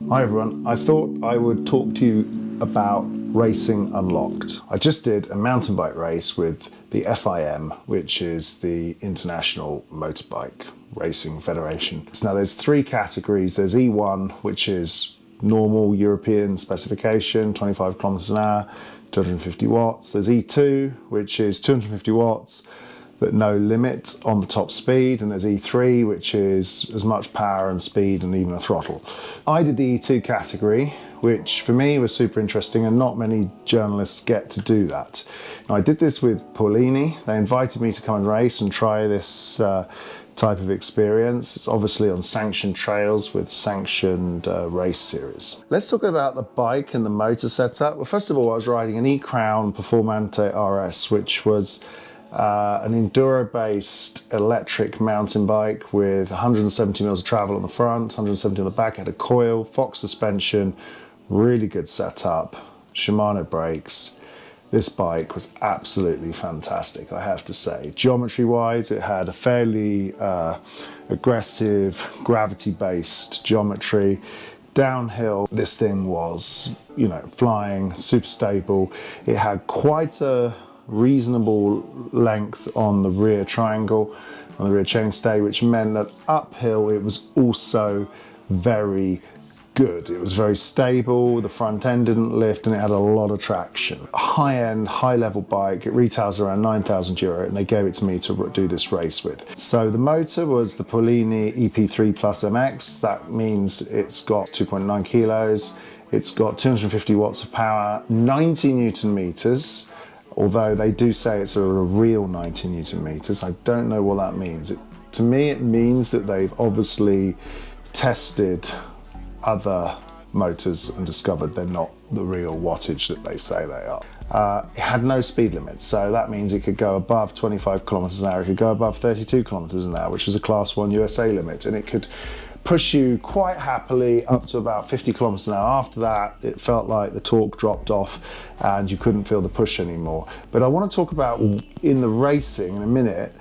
Hi everyone, I thought I would talk to you about Racing Unlocked. I just did a mountain bike race with the FIM, which is the International Motorbike Racing Federation. Now there's three categories. There's E1, which is normal European specification, 25 kilometers an hour, 250 watts. There's E2, which is 250 watts, but no limit on the top speed. And there's E3, which is as much power and speed and even a throttle. I did the E2 category, which for me was super interesting, and not many journalists get to do that. Now, I did this with Polini. They invited me to come and race and try this type of experience. It's obviously on sanctioned trails with sanctioned race series. Let's talk about the bike and the motor setup. Well, first of all, I was riding an Ecrown Performante RS, which was an enduro-based electric mountain bike with 170 mils of travel on the front, 170 on the back. It had a coil, Fox suspension, really good setup, Shimano brakes. This bike was absolutely fantastic, I have to say. Geometry-wise, it had a fairly aggressive, gravity-based geometry. Downhill, this thing was, flying, super stable. It had quite a reasonable length on the rear triangle, on the rear chainstay, which meant that uphill it was also very good. It was very stable, the front end didn't lift, and it had a lot of traction. A high-end, high-level bike. It retails around €9,000, and they gave it to me to do this race with. So the motor was the Polini EP3 Plus MX. That means it's got 2.9 kilos, it's got 250 watts of power, 90 Newton meters, although they do say it's a real 90 Newton meters. I don't know what that means. To me, it means that they've obviously tested other motors and discovered they're not the real wattage that they say they are. It had no speed limit, so that means it could go above 25 kilometers an hour, it could go above 32 kilometers an hour, which is a Class 1 USA limit, and it could push you quite happily up to about 50 kilometers an hour. After that, it felt like the torque dropped off and you couldn't feel the push anymore. But I want to talk about in the racing in a minute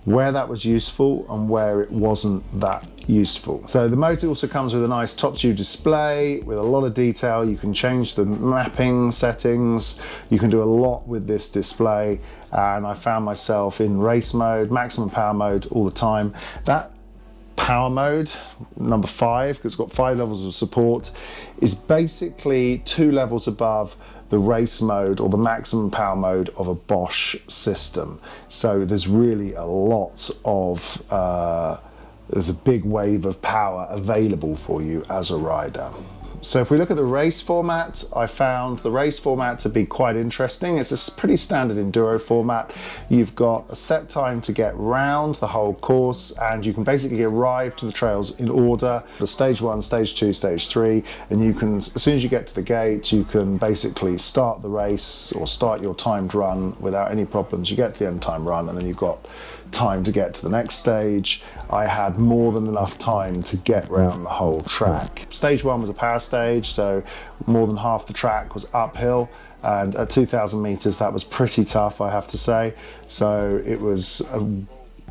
where that was useful and where it wasn't that useful. So the motor also comes with a nice top tube display with a lot of detail. You can change the mapping settings. You can do a lot with this display, and I found myself in race mode, maximum power mode all the time. That power mode, number 5, because it's got 5 levels of support, is basically 2 levels above the race mode or the maximum power mode of a Bosch system. So there's really a lot of, there's a big wave of power available for you as a rider. So if we look at the race format, I found the race format to be quite interesting. It's a pretty standard enduro format. You've got a set time to get round the whole course, and you can basically arrive to the trails in order. The stage 1, stage 2, stage 3, and you can, as soon as you get to the gate, you can basically start the race or start your timed run without any problems. You get to the end time run, and then you've got time to get to the next stage. I had more than enough time to get around the whole track. Stage 1 was a power stage, so more than half the track was uphill, and at 2,000 meters that was pretty tough, I have to say. So it was a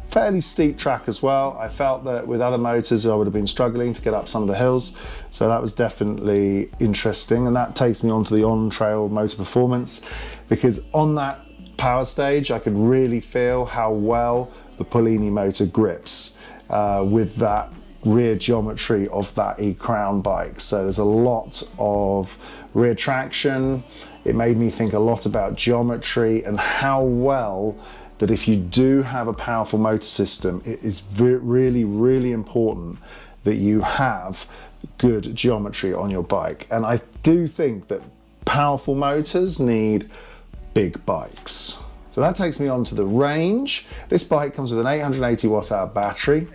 fairly steep track as well. I felt that with other motors I would have been struggling to get up some of the hills, so that was definitely interesting. And that takes me on to the on-trail motor performance, because on that power stage I could really feel how well the Polini motor grips with that rear geometry of that Ecrown bike. So there's a lot of rear traction. It made me think a lot about geometry and how well that if you do have a powerful motor system, it is really, really important that you have good geometry on your bike. And I do think that powerful motors need big bikes. So that takes me on to the range. This bike comes with an 880 watt hour battery.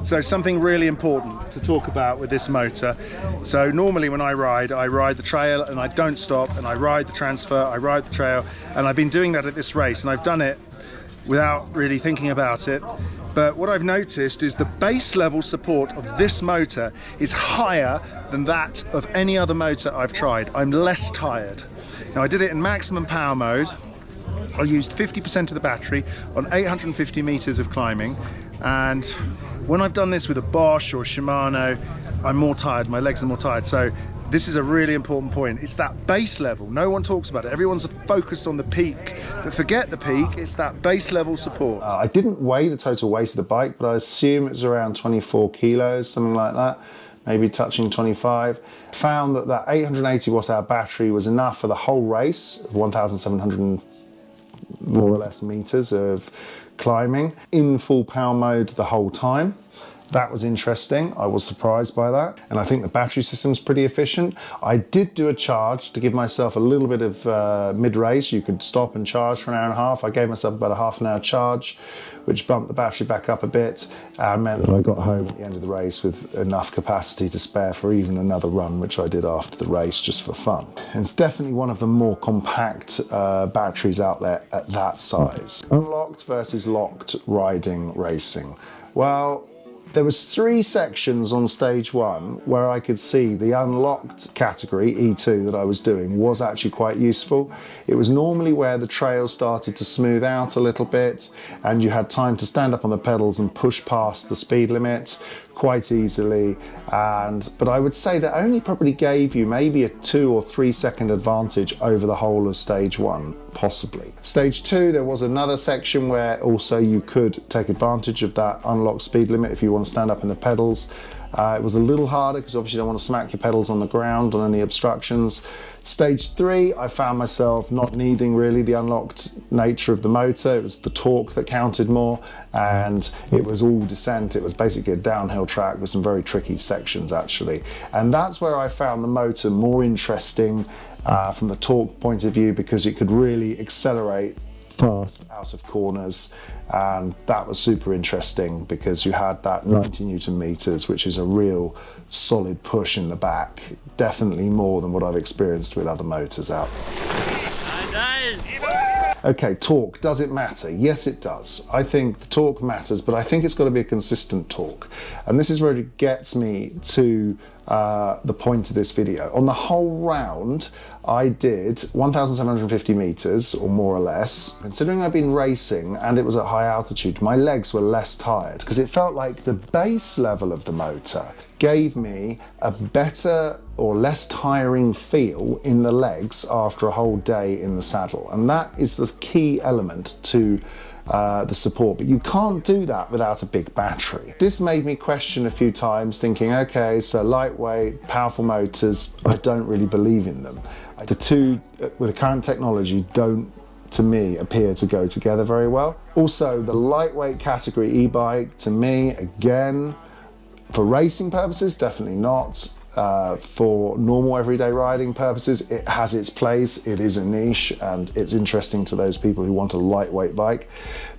So something really important to talk about with this motor. So normally when I ride the trail and I don't stop, and I ride the transfer, I ride the trail, and I've been doing that at this race, and I've done it without really thinking about it. But what I've noticed is the base level support of this motor is higher than that of any other motor I've tried. I'm less tired. Now I did it in maximum power mode. I used 50% of the battery on 850 meters of climbing, and when I've done this with a Bosch or Shimano, I'm more tired, my legs are more tired. So this is a really important point. It's that base level. No one talks about it. Everyone's focused on the peak, but forget the peak. It's that base level support. I didn't weigh the total weight of the bike, but I assume it's around 24 kilos, something like that, maybe touching 25. Found that that 880 watt hour battery was enough for the whole race of 1,700 more or less meters of climbing in full power mode the whole time. That was interesting. I was surprised by that. And I think the battery system's pretty efficient. I did do a charge to give myself a little bit of mid-race. You could stop and charge for an hour and a half. I gave myself about a half an hour charge, which bumped the battery back up a bit and meant that I got home at the end of the race with enough capacity to spare for even another run, which I did after the race just for fun. And it's definitely one of the more compact batteries out there at that size. Unlocked versus locked riding racing. Well, there was 3 sections on stage 1 where I could see the unlocked category, E2, that I was doing was actually quite useful. It was normally where the trail started to smooth out a little bit and you had time to stand up on the pedals and push past the speed limit quite easily. But I would say that only probably gave you maybe a 2 or 3 second advantage over the whole of stage 1, possibly. Stage 2, there was another section where also you could take advantage of that unlocked speed limit if you want to stand up in the pedals. It was a little harder because obviously you don't want to smack your pedals on the ground on any obstructions. Stage 3, I found myself not needing really the unlocked nature of the motor. It was the torque that counted more, and it was all descent. It was basically a downhill track with some very tricky sections actually. And that's where I found the motor more interesting from the torque point of view, because it could really accelerate fast out of corners, and that was super interesting because you had that 90 Newton meters, which is a real solid push in the back, definitely more than what I've experienced with other motors out there. Okay, torque, does it matter? Yes, it does. I think the torque matters, but I think it's got to be a consistent torque. And this is where it gets me to the point of this video. On the whole round, I did 1,750 meters or more or less. Considering I've been racing and it was at high altitude, my legs were less tired because it felt like the base level of the motor gave me a better or less tiring feel in the legs after a whole day in the saddle. And that is the key element to the support, but you can't do that without a big battery. This made me question a few times, thinking, okay, so lightweight, powerful motors, I don't really believe in them. The two, with the current technology, don't, to me, appear to go together very well. Also, the lightweight category e-bike, to me, again, for racing purposes, definitely not. For normal everyday riding purposes, it has its place. It is a niche and it's interesting to those people who want a lightweight bike.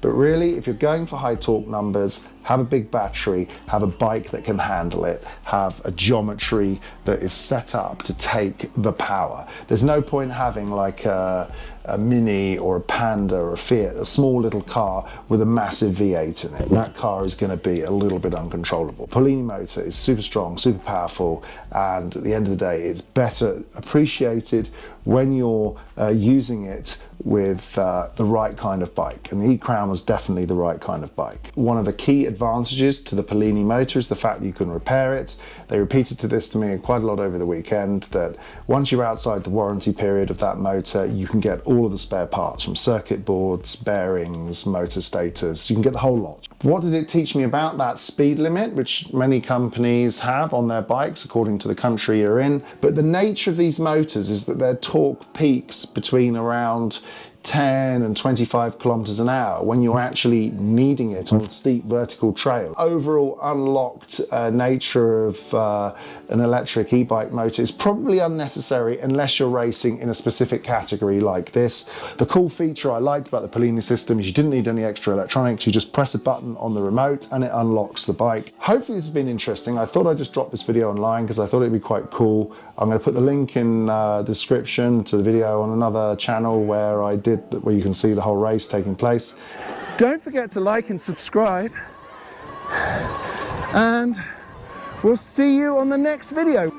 But really, if you're going for high torque numbers, have a big battery, have a bike that can handle it, have a geometry that is set up to take the power. There's no point having like a Mini or a Panda or a Fiat, a small little car with a massive V8 in it. That car is going to be a little bit uncontrollable. Polini motor is super strong, super powerful, and at the end of the day, it's better appreciated when you're using it with the right kind of bike. And the Ecrown was definitely the right kind of bike. One of the key advantages to the Polini motor is the fact that you can repair it. They repeated this to me quite a lot over the weekend, that once you're outside the warranty period of that motor, you can get all of the spare parts, from circuit boards, bearings, motor stators, you can get the whole lot. What did it teach me about that speed limit, which many companies have on their bikes according to the country you're in? But the nature of these motors is that their torque peaks between around 10 and 25 kilometers an hour when you're actually needing it on steep vertical trail. Overall unlocked nature of an electric e-bike motor is probably unnecessary unless you're racing in a specific category like this. The cool feature I liked about the Polini system is you didn't need any extra electronics. You just press a button on the remote and it unlocks the bike. Hopefully this has been interesting. I thought I'd just drop this video online because I thought it'd be quite cool. I'm going to put the link in the description to the video on another channel where you can see the whole race taking place. Don't forget to like and subscribe, and we'll see you on the next video.